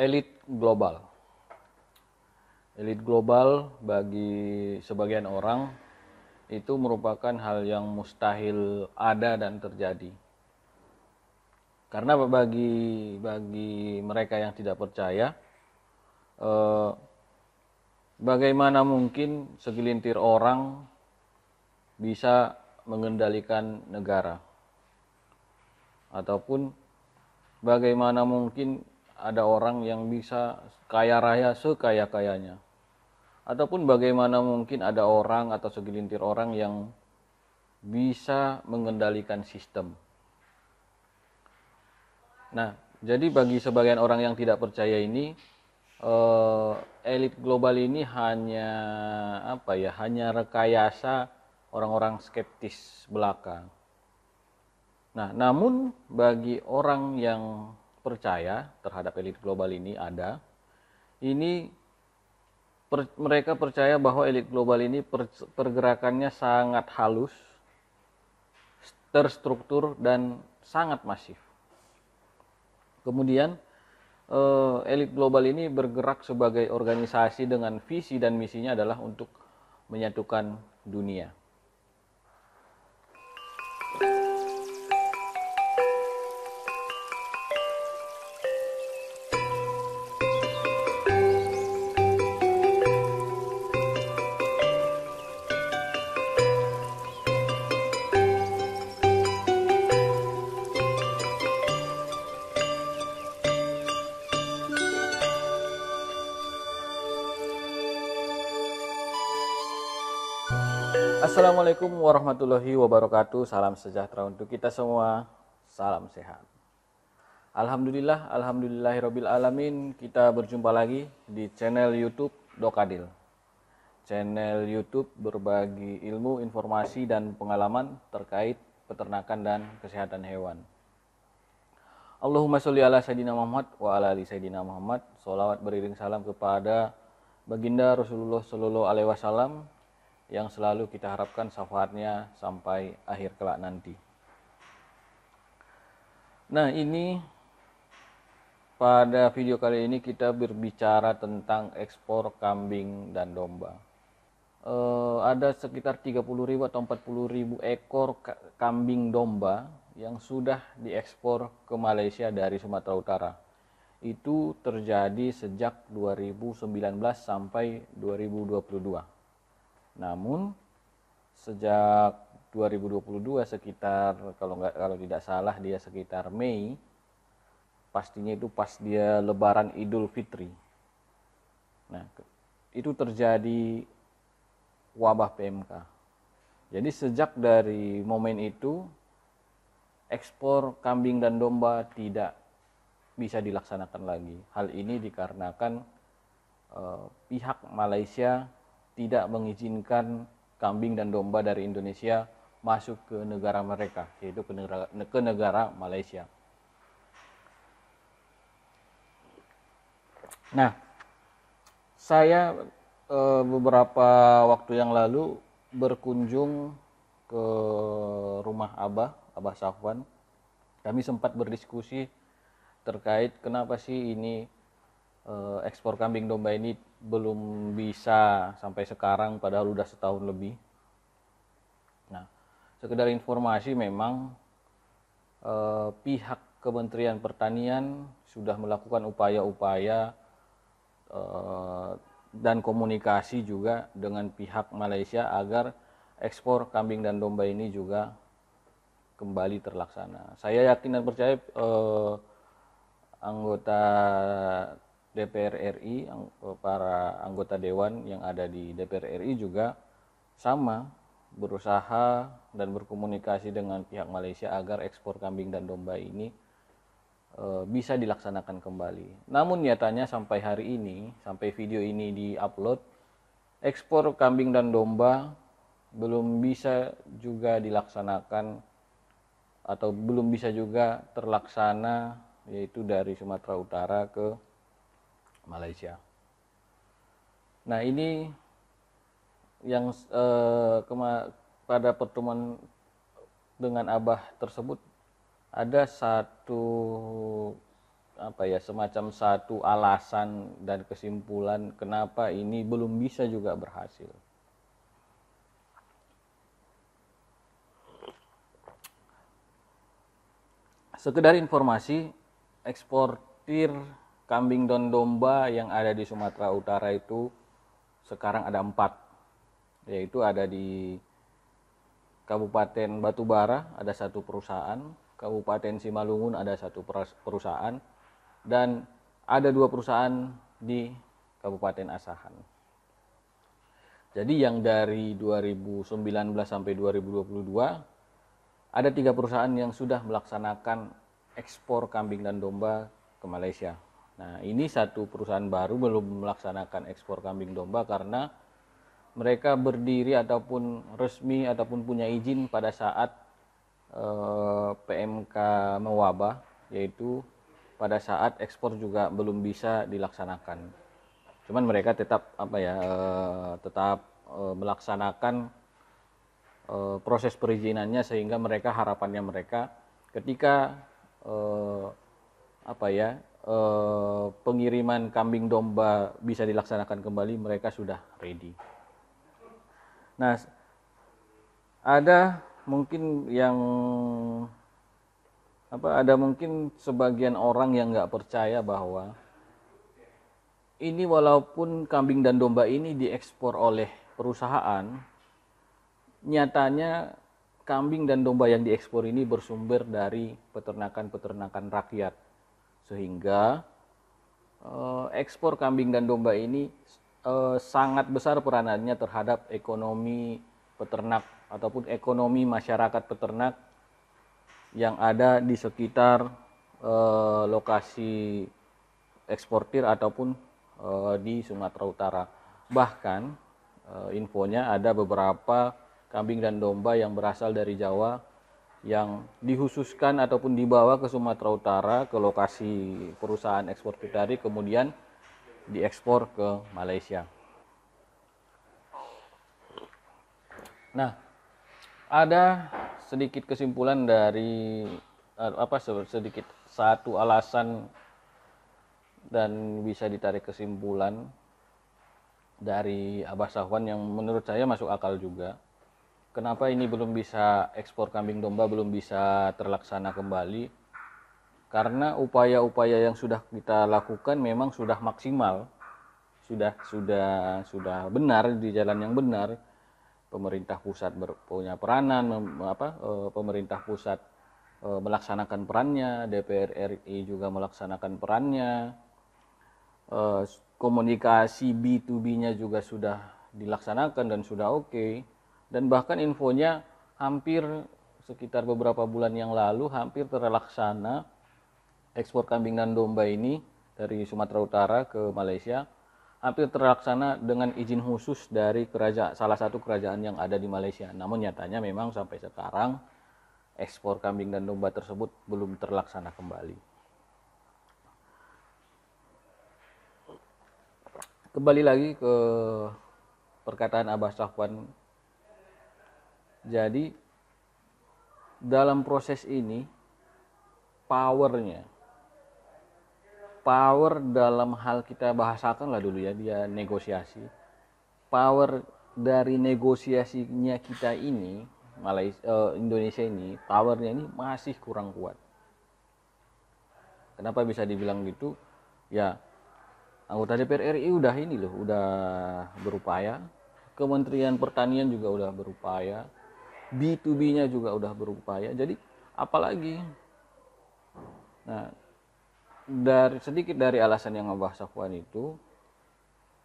Elit global. Elit global bagi sebagian orang itu merupakan hal yang mustahil ada dan terjadi. Karena bagi mereka yang tidak percaya, bagaimana mungkin segelintir orang bisa mengendalikan negara, ataupun bagaimana mungkin ada orang yang bisa kaya raya sekaya-kayanya, ataupun bagaimana mungkin ada orang atau segelintir orang yang bisa mengendalikan sistem. Nah, jadi bagi sebagian orang yang tidak percaya ini, elit global ini hanya rekayasa orang-orang skeptis belaka. Nah, namun bagi orang yang percaya terhadap elit global ini mereka percaya bahwa elit global ini pergerakannya sangat halus, terstruktur, dan sangat masif. Kemudian elit global ini bergerak sebagai organisasi dengan visi dan misinya adalah untuk menyatukan dunia. Assalamualaikum warahmatullahi wabarakatuh. Salam sejahtera untuk kita semua. Salam sehat. Alhamdulillahirabbil alamin. Kita berjumpa lagi di channel YouTube Dokadil. Channel YouTube berbagi ilmu, informasi, dan pengalaman terkait peternakan dan kesehatan hewan. Allahumma sholli ala Sayyidina Muhammad wa ala ali Sayyidina Muhammad. Sholawat beriring salam kepada baginda Rasulullah Shallallahu Alaihi Wasallam yang selalu kita harapkan syafaatnya sampai akhir kelak nanti. Nah, ini pada video kali ini kita berbicara tentang ekspor kambing dan domba. Ada sekitar 30.000 atau 40.000 ekor kambing domba yang sudah diekspor ke Malaysia dari Sumatera Utara. Itu terjadi sejak 2019 sampai 2022. Namun sejak 2022 sekitar kalau tidak salah dia sekitar Mei, pastinya itu pas dia Lebaran Idul Fitri. Nah, itu terjadi wabah PMK. Jadi sejak dari momen itu ekspor kambing dan domba tidak bisa dilaksanakan lagi. Hal ini dikarenakan pihak Malaysia tidak mengizinkan kambing dan domba dari Indonesia masuk ke negara mereka, yaitu ke negara Malaysia. Nah, saya beberapa waktu yang lalu berkunjung ke rumah Abah Safwan. Kami sempat berdiskusi terkait kenapa sih ini ekspor kambing domba ini belum bisa sampai sekarang padahal udah setahun lebih. Nah, sekedar informasi memang pihak Kementerian Pertanian sudah melakukan upaya-upaya dan komunikasi juga dengan pihak Malaysia agar ekspor kambing dan domba ini juga kembali terlaksana. Saya yakin dan percaya anggota DPR RI, para anggota dewan yang ada di DPR RI juga sama berusaha dan berkomunikasi dengan pihak Malaysia agar ekspor kambing dan domba ini bisa dilaksanakan kembali. Namun nyatanya sampai hari ini, sampai video ini diupload, ekspor kambing dan domba belum bisa juga dilaksanakan atau belum bisa juga terlaksana, yaitu dari Sumatera Utara ke Malaysia. Nah, ini yang pada pertemuan dengan Abah tersebut ada satu apa ya, semacam satu alasan dan kesimpulan kenapa ini belum bisa juga berhasil. Sekedar informasi, eksportir kambing dan domba yang ada di Sumatera Utara itu sekarang ada 4, yaitu ada di Kabupaten Batubara ada 1 perusahaan, Kabupaten Simalungun ada 1 perusahaan, dan ada 2 perusahaan di Kabupaten Asahan. Jadi yang dari 2019 sampai 2022 ada 3 perusahaan yang sudah melaksanakan ekspor kambing dan domba ke Malaysia. Nah, ini 1 perusahaan baru belum melaksanakan ekspor kambing domba karena mereka berdiri ataupun resmi ataupun punya izin pada saat PMK mewabah, yaitu pada saat ekspor juga belum bisa dilaksanakan. Cuman mereka tetap melaksanakan proses perizinannya, sehingga mereka harapannya mereka ketika pengiriman kambing domba bisa dilaksanakan kembali, mereka sudah ready. Nah, ada mungkin sebagian orang yang nggak percaya bahwa ini walaupun kambing dan domba ini diekspor oleh perusahaan, nyatanya kambing dan domba yang diekspor ini bersumber dari peternakan-peternakan rakyat, sehingga ekspor kambing dan domba ini sangat besar peranannya terhadap ekonomi peternak ataupun ekonomi masyarakat peternak yang ada di sekitar lokasi eksportir ataupun di Sumatera Utara. Bahkan infonya ada beberapa kambing dan domba yang berasal dari Jawa yang dihususkan ataupun dibawa ke Sumatera Utara ke lokasi perusahaan eksportir tadi, kemudian diekspor ke Malaysia. Nah, ada sedikit kesimpulan dari sedikit satu alasan dan bisa ditarik kesimpulan dari Abah Safwan yang menurut saya masuk akal juga. Kenapa ini belum bisa ekspor kambing domba belum bisa terlaksana kembali? Karena upaya-upaya yang sudah kita lakukan memang sudah maksimal, sudah benar, di jalan yang benar. Pemerintah pusat punya peranan, pemerintah pusat melaksanakan perannya, DPR RI juga melaksanakan perannya, komunikasi B2B-nya juga sudah dilaksanakan dan sudah oke. Dan bahkan infonya hampir sekitar beberapa bulan yang lalu hampir terlaksana ekspor kambing dan domba ini dari Sumatera Utara ke Malaysia, hampir terlaksana dengan izin khusus dari salah satu kerajaan yang ada di Malaysia. Namun nyatanya memang sampai sekarang ekspor kambing dan domba tersebut belum terlaksana kembali. Kembali lagi ke perkataan Abah Safwan. Jadi dalam proses ini power dalam hal kita bahasakan lah dulu ya, dia negosiasi. Power dari negosiasinya kita ini, Indonesia ini, powernya ini masih kurang kuat. Kenapa bisa dibilang gitu? Ya, anggota DPR RI udah berupaya, Kementerian Pertanian juga udah berupaya, B2B-nya juga udah berupaya. Jadi apalagi? Nah, sedikit dari alasan yang Abah Safwan itu,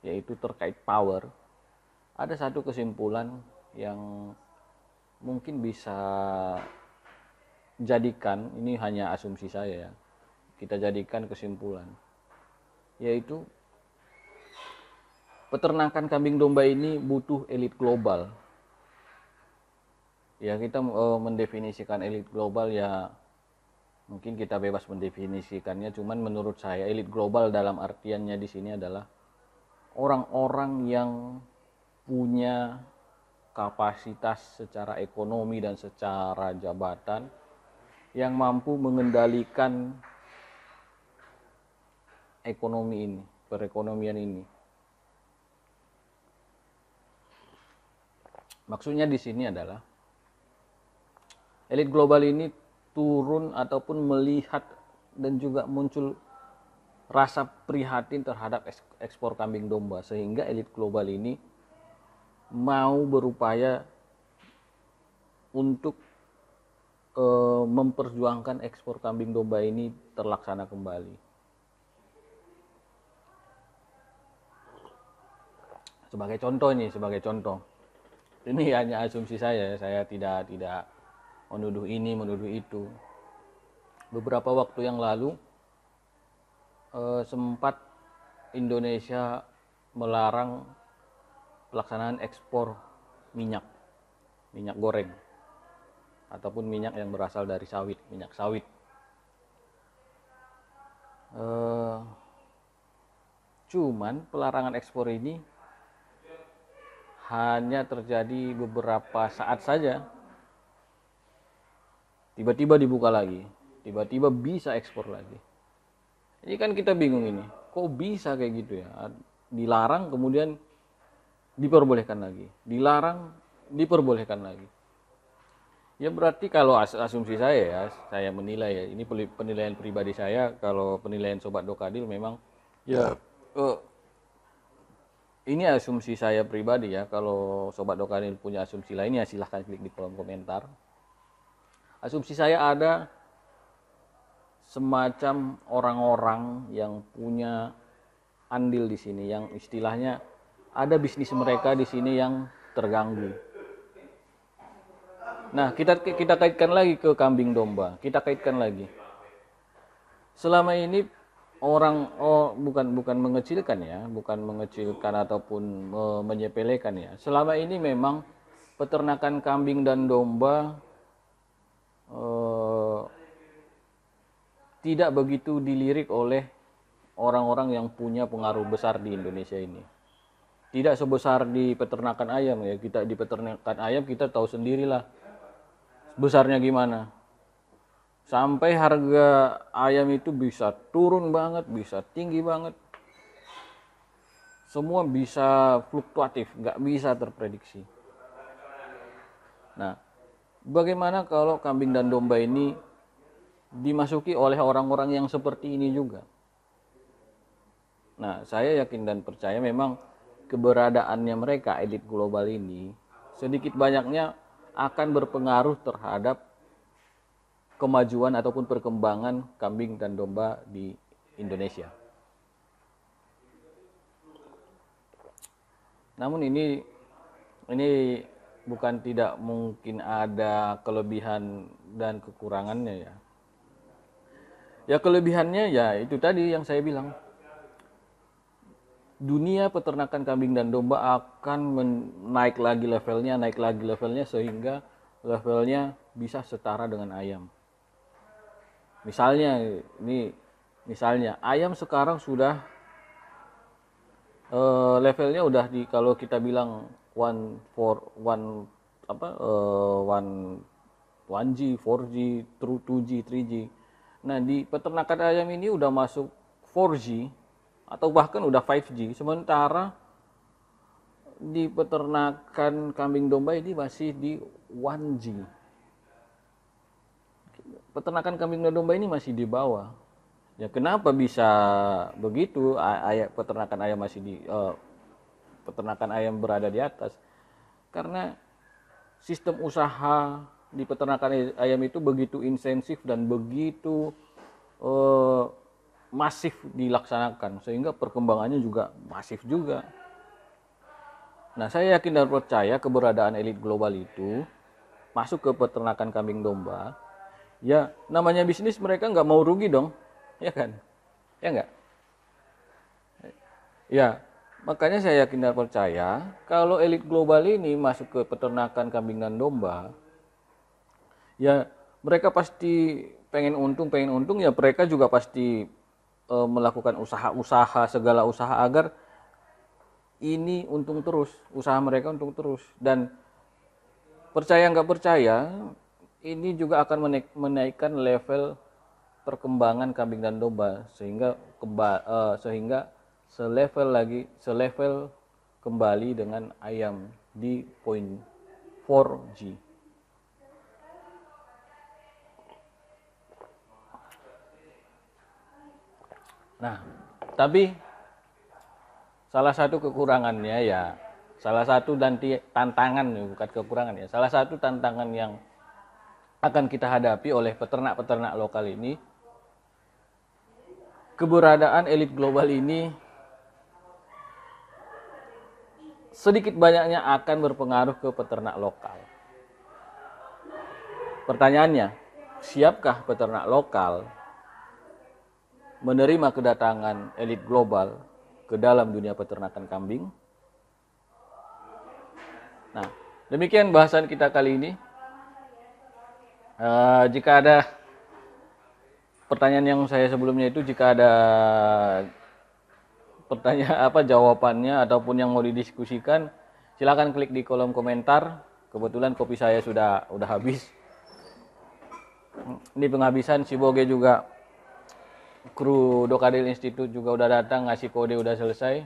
yaitu terkait power, ada satu kesimpulan yang mungkin bisa jadikan, ini hanya asumsi saya ya, kita jadikan kesimpulan, yaitu peternakan kambing domba ini butuh elit global. Ya, kita mendefinisikan elit global ya, mungkin kita bebas mendefinisikannya, cuman menurut saya elit global dalam artiannya di sini adalah orang-orang yang punya kapasitas secara ekonomi dan secara jabatan yang mampu mengendalikan ekonomi ini, perekonomian ini. Maksudnya di sini adalah elit global ini turun ataupun melihat dan juga muncul rasa prihatin terhadap ekspor kambing domba, sehingga elit global ini mau berupaya untuk memperjuangkan ekspor kambing domba ini terlaksana kembali. Sebagai contoh, ini hanya asumsi saya tidak menuduh ini, menuduh itu. Beberapa waktu yang lalu sempat Indonesia melarang pelaksanaan ekspor minyak goreng ataupun minyak yang berasal dari minyak sawit. Cuman pelarangan ekspor ini hanya terjadi beberapa saat saja. Tiba-tiba dibuka lagi, tiba-tiba bisa ekspor lagi. Ini kan kita bingung ini, kok bisa kayak gitu ya? Dilarang kemudian diperbolehkan lagi, dilarang diperbolehkan lagi. Ya berarti kalau asumsi saya ya, saya menilai ya, ini penilaian pribadi saya, kalau penilaian Sobat Dokadil memang ya ini asumsi saya pribadi ya. Kalau Sobat Dokadil punya asumsi lain ya silahkan klik di kolom komentar. Asumsi saya ada semacam orang-orang yang punya andil di sini, yang istilahnya ada bisnis mereka di sini yang terganggu. Nah, kita kaitkan lagi ke kambing domba. Kita kaitkan lagi. Selama ini bukan mengecilkan ya, bukan mengecilkan ataupun menyepelekan ya. Selama ini memang peternakan kambing dan domba tidak begitu dilirik oleh orang-orang yang punya pengaruh besar di Indonesia ini. Tidak sebesar di peternakan ayam ya. Di peternakan ayam kita tahu sendirilah besarnya gimana. Sampai harga ayam itu bisa turun banget, bisa tinggi banget. Semua bisa fluktuatif, nggak bisa terprediksi. Nah, bagaimana kalau kambing dan domba ini dimasuki oleh orang-orang yang seperti ini juga? Nah, saya yakin dan percaya memang keberadaannya mereka, elit global ini, sedikit banyaknya akan berpengaruh terhadap kemajuan ataupun perkembangan kambing dan domba di Indonesia. Namun ini bukan tidak mungkin ada kelebihan dan kekurangannya ya. Ya kelebihannya ya itu tadi yang saya bilang. Dunia peternakan kambing dan domba akan naik lagi levelnya sehingga levelnya bisa setara dengan ayam. Misalnya ayam sekarang sudah levelnya udah kalau kita bilang 1G, 4G, 2G, 3G. Nah, di peternakan ayam ini udah masuk 4G atau bahkan udah 5G, sementara di peternakan kambing domba ini masih di 1G. Peternakan kambing dan domba ini masih di bawah. Ya kenapa bisa begitu? Peternakan ayam berada di atas. Karena sistem usaha di peternakan ayam itu begitu intensif dan begitu masif dilaksanakan, sehingga perkembangannya juga masif juga. Nah, saya yakin dan percaya keberadaan elit global itu masuk ke peternakan kambing domba. Ya, namanya bisnis, mereka nggak mau rugi dong, ya kan? Ya nggak? Ya, makanya saya yakin dan percaya kalau elit global ini masuk ke peternakan kambing dan domba, ya mereka pasti pengen untung ya, mereka juga pasti melakukan segala usaha agar ini untung terus, usaha mereka untung terus. Dan percaya nggak percaya, ini juga akan menaikkan level perkembangan kambing dan domba sehingga selevel kembali dengan ayam di poin 4G. Nah, tapi salah satu kekurangannya ya, salah satu tantangan, bukan kekurangan ya, salah satu tantangan yang akan kita hadapi oleh peternak-peternak lokal ini, keberadaan elit global ini sedikit banyaknya akan berpengaruh ke peternak lokal. Pertanyaannya, siapkah peternak lokal menerima kedatangan elit global ke dalam dunia peternakan kambing? Nah, demikian bahasan kita kali ini. Jika ada pertanyaan yang saya sebelumnya itu, jika ada pertanyaan jawabannya ataupun yang mau didiskusikan, silakan klik di kolom komentar. Kebetulan kopi saya sudah habis. Ini penghabisan, si Boge juga, kru Dokadil Institute juga udah datang, ngasih kode udah selesai.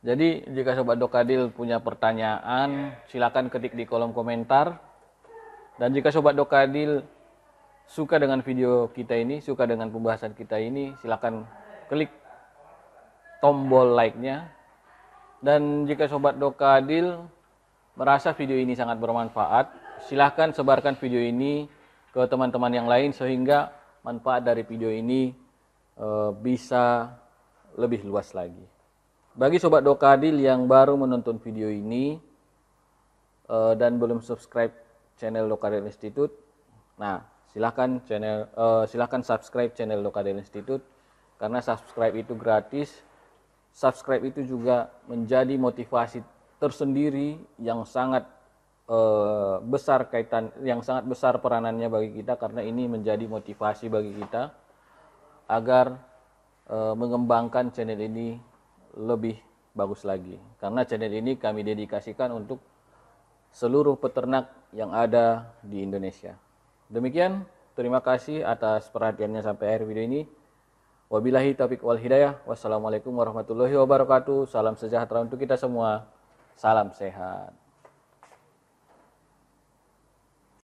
Jadi jika Sobat Dokadil punya pertanyaan, silakan ketik di kolom komentar. Dan jika Sobat Dokadil suka dengan video kita ini, suka dengan pembahasan kita ini, silakan klik tombol like-nya. Dan jika Sobat Dokadil merasa video ini sangat bermanfaat, silakan sebarkan video ini ke teman-teman yang lain sehingga manfaat dari video ini bisa lebih luas lagi. Bagi Sobat Dokadil yang baru menonton video ini dan belum subscribe channel Dokadil Institute, nah silahkan subscribe channel Dokadil Institute, karena subscribe itu gratis. Subscribe itu juga menjadi motivasi tersendiri yang sangat besar peranannya bagi kita, karena ini menjadi motivasi bagi kita agar mengembangkan channel ini lebih bagus lagi, karena channel ini kami dedikasikan untuk seluruh peternak yang ada di Indonesia. Demikian, terima kasih atas perhatiannya sampai akhir video ini. Wabillahi taufiq wal hidayah. Wassalamualaikum warahmatullahi wabarakatuh. Salam sejahtera untuk kita semua. Salam sehat.